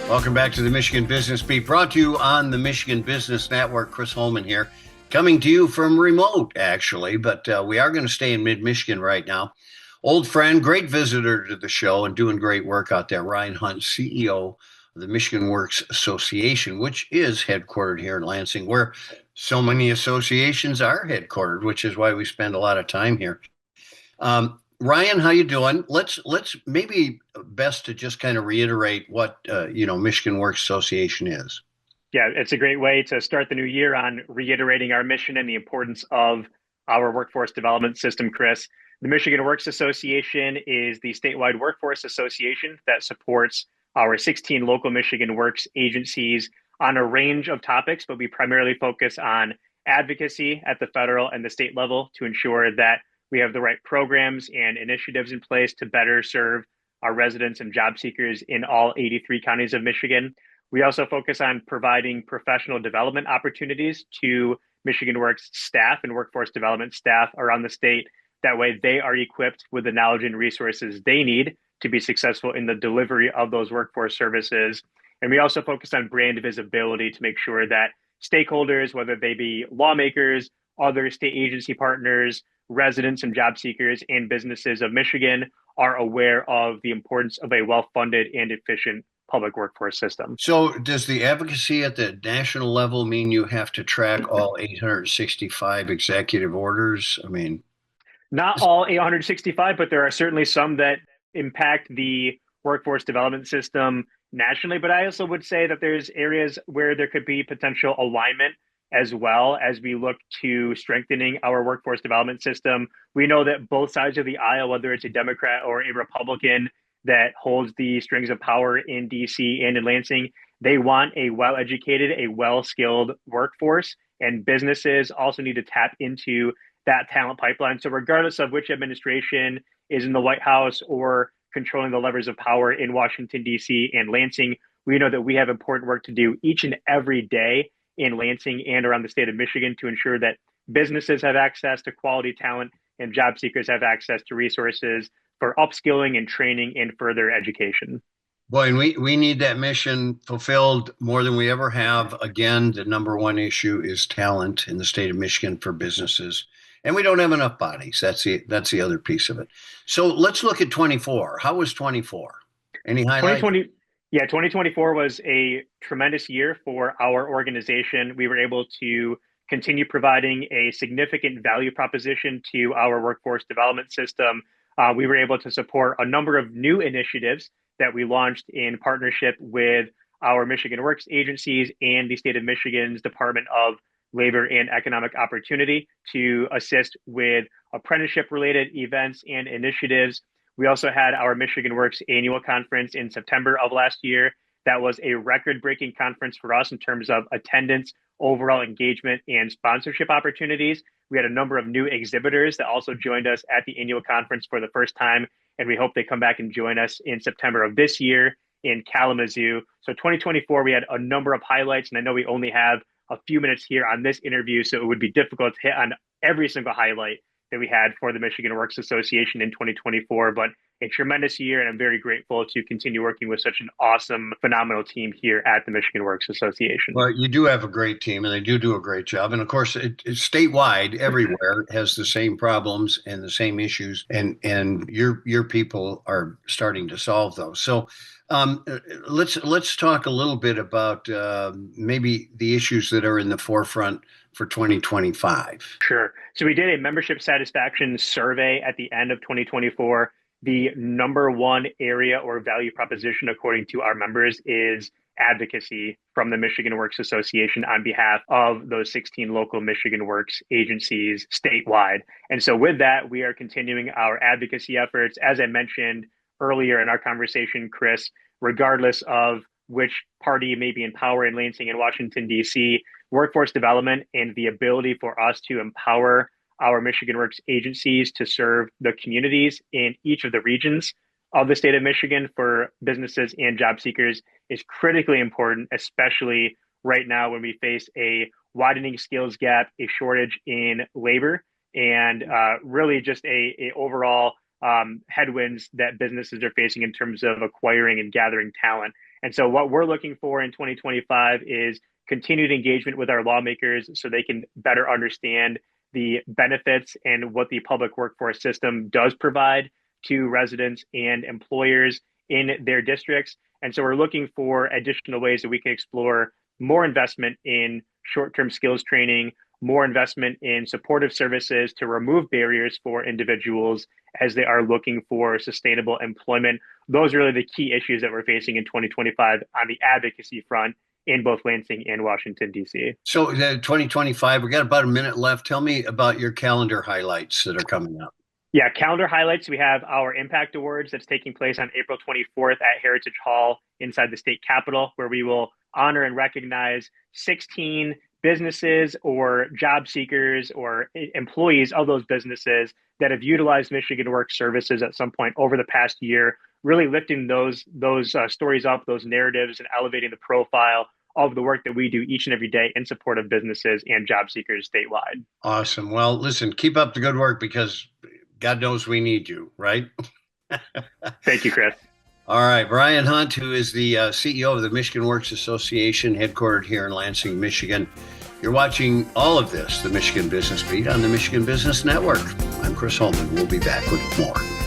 Welcome back to the Michigan Business Beat, brought to you on the Michigan Business Network. Chris Holman here, coming to you from remote, actually, but we are going to stay in mid-Michigan right now. Old friend, great visitor to the show and doing great work out there, Ryan Hundt, CEO of the Michigan Works Association, which is headquartered here in Lansing, where so many associations are headquartered, which is why we spend a lot of time here. Ryan, how you doing? Let's maybe best to just kind of reiterate what Michigan Works Association is. Yeah, it's a great way to start the new year on reiterating our mission and the importance of our workforce development system, Chris. The Michigan Works Association is the statewide workforce association that supports our 16 local Michigan Works agencies on a range of topics, but we primarily focus on advocacy at the federal and the state level to ensure that we have the right programs and initiatives in place to better serve our residents and job seekers in all 83 counties of Michigan. We also focus on providing professional development opportunities to Michigan Works staff and workforce development staff around the state. That way, they are equipped with the knowledge and resources they need to be successful in the delivery of those workforce services. And we also focus on brand visibility to make sure that stakeholders, whether they be lawmakers, other state agency partners, residents and job seekers, and businesses of Michigan, are aware of the importance of a well-funded and efficient public workforce system. So does the advocacy at the national level mean you have to track all 865 executive orders? I mean, not all 865, but there are certainly some that impact the workforce development system nationally. But I also would say that there's areas where there could be potential alignment as well as we look to strengthening our workforce development system. We know that both sides of the aisle, whether it's a Democrat or a Republican that holds the strings of power in DC and in Lansing, they want a well-educated, a well-skilled workforce, and businesses also need to tap into that talent pipeline. So regardless of which administration is in the White House or controlling the levers of power in Washington, DC and Lansing, we know that we have important work to do each and every day in Lansing and around the state of Michigan to ensure that businesses have access to quality talent and job seekers have access to resources for upskilling and training and further education. Boy, and we need that mission fulfilled more than we ever have. Again, the number one issue is talent in the state of Michigan for businesses. And we don't have enough bodies. That's the other piece of it. So let's look at 24. How was 24? Any highlights? 2024 was a tremendous year for our organization. We were able to continue providing a significant value proposition to our workforce development system. We were able to support a number of new initiatives that we launched in partnership with our Michigan Works agencies and the state of Michigan's Department of Labor and Economic Opportunity to assist with apprenticeship-related events and initiatives. We also had our Michigan Works annual conference in September of last year. That was a record-breaking conference for us in terms of attendance, overall engagement, and sponsorship opportunities. We had a number of new exhibitors that also joined us at the annual conference for the first time, and we hope they come back and join us in September of this year in Kalamazoo. So 2024, we had a number of highlights, and I know we only have a few minutes here on this interview, so it would be difficult to hit on every single highlight that we had for the Michigan Works Association in 2024, but a tremendous year, and I'm very grateful to continue working with such an awesome, phenomenal team here at the Michigan Works Association. Well, you do have a great team, and they do a great job. And of course, it's statewide, everywhere has the same problems and the same issues, and your people are starting to solve those. So let's talk a little bit about maybe the issues that are in the forefront for 2025. Sure. So we did a membership satisfaction survey at the end of 2024. The number one area or value proposition, according to our members, is advocacy from the Michigan Works Association on behalf of those 16 local Michigan Works agencies statewide. And so with that, we are continuing our advocacy efforts. As I mentioned earlier in our conversation, Chris, regardless of which party may be in power in Lansing and Washington, D.C., workforce development and the ability for us to empower our Michigan Works agencies to serve the communities in each of the regions of the state of Michigan for businesses and job seekers is critically important, especially right now when we face a widening skills gap, a shortage in labor, and really just a overall headwinds that businesses are facing in terms of acquiring and gathering talent. And so what we're looking for in 2025 is continued engagement with our lawmakers so they can better understand the benefits and what the public workforce system does provide to residents and employers in their districts. And so we're looking for additional ways that we can explore more investment in short-term skills training, more investment in supportive services to remove barriers for individuals as they are looking for sustainable employment. Those are really the key issues that we're facing in 2025 on the advocacy front in both Lansing and Washington, D.C. So 2025, we got about a minute left. Tell me about your calendar highlights that are coming up. Yeah, calendar highlights. We have our Impact Awards that's taking place on April 24th at Heritage Hall inside the state capitol, where we will honor and recognize 16 businesses or job seekers or employees of those businesses that have utilized Michigan Works services at some point over the past year, really lifting those stories up, those narratives, and elevating the profile of the work that we do each and every day in support of businesses and job seekers statewide. Awesome. Well, listen, keep up the good work because God knows we need you, right? Thank you, Chris. All right. Ryan Hundt, who is the CEO of the Michigan Works Association, headquartered here in Lansing, Michigan. You're watching all of this, the Michigan Business Beat on the Michigan Business Network. I'm Chris Holman. We'll be back with more.